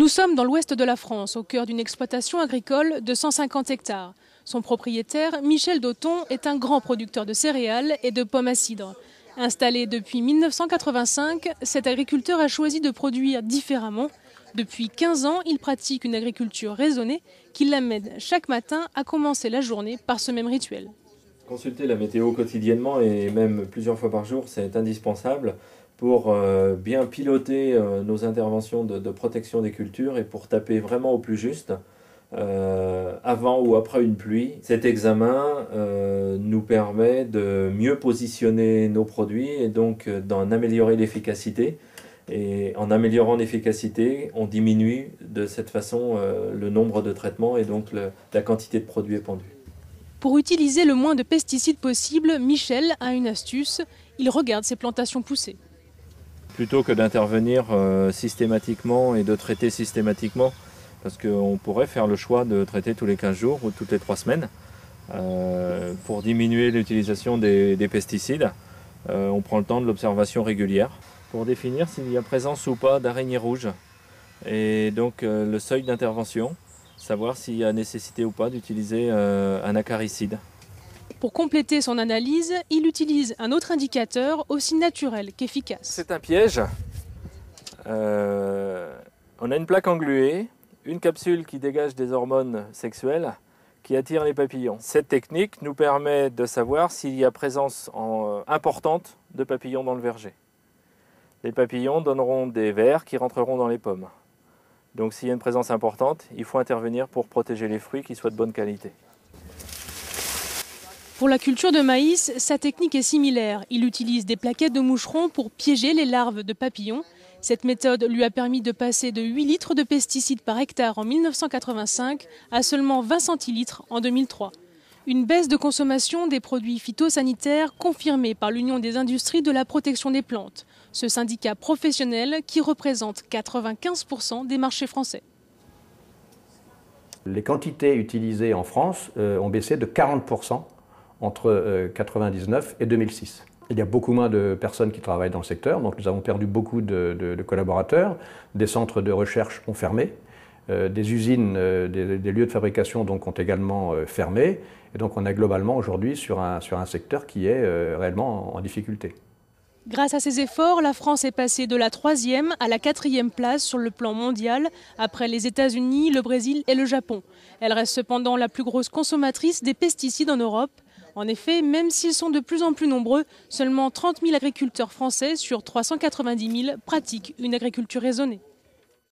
Nous sommes dans l'ouest de la France, au cœur d'une exploitation agricole de 150 hectares. Son propriétaire, Michel Dauton, est un grand producteur de céréales et de pommes à cidre. Installé depuis 1985, cet agriculteur a choisi de produire différemment. Depuis 15 ans, il pratique une agriculture raisonnée qui l'amène chaque matin à commencer la journée par ce même rituel. Consulter la météo quotidiennement et même plusieurs fois par jour, c'est indispensable pour bien piloter nos interventions de protection des cultures et pour taper vraiment au plus juste avant ou après une pluie. Cet examen nous permet de mieux positionner nos produits et donc d'en améliorer l'efficacité. Et en améliorant l'efficacité, on diminue de cette façon le nombre de traitements et donc la quantité de produits épandus. Pour utiliser le moins de pesticides possible, Michel a une astuce, il regarde ses plantations pousser. Plutôt que d'intervenir systématiquement et de traiter systématiquement, parce qu'on pourrait faire le choix de traiter tous les 15 jours ou toutes les 3 semaines pour diminuer l'utilisation des pesticides. On prend le temps de l'observation régulière pour définir s'il y a présence ou pas d'araignées rouges et donc le seuil d'intervention, savoir s'il y a nécessité ou pas d'utiliser un acaricide. Pour compléter son analyse, il utilise un autre indicateur aussi naturel qu'efficace. C'est un piège. On a une plaque engluée, une capsule qui dégage des hormones sexuelles qui attirent les papillons. Cette technique nous permet de savoir s'il y a présence importante de papillons dans le verger. Les papillons donneront des vers qui rentreront dans les pommes. Donc s'il y a une présence importante, il faut intervenir pour protéger les fruits qui soient de bonne qualité. Pour la culture de maïs, sa technique est similaire. Il utilise des plaquettes de moucherons pour piéger les larves de papillons. Cette méthode lui a permis de passer de 8 litres de pesticides par hectare en 1985 à seulement 20 centilitres en 2003. Une baisse de consommation des produits phytosanitaires confirmée par l'Union des industries de la protection des plantes, ce syndicat professionnel qui représente 95% des marchés français. Les quantités utilisées en France ont baissé de 40% entre 1999 et 2006. Il y a beaucoup moins de personnes qui travaillent dans le secteur, donc nous avons perdu beaucoup de collaborateurs. Des centres de recherche ont fermé, des usines, des lieux de fabrication donc, ont également fermé. Et donc on est globalement aujourd'hui sur un secteur qui est réellement en difficulté. Grâce à ces efforts, la France est passée de la 3e à la 4e place sur le plan mondial, après les États-Unis, le Brésil et le Japon. Elle reste cependant la plus grosse consommatrice des pesticides en Europe. En effet, même s'ils sont de plus en plus nombreux, seulement 30 000 agriculteurs français sur 390 000 pratiquent une agriculture raisonnée.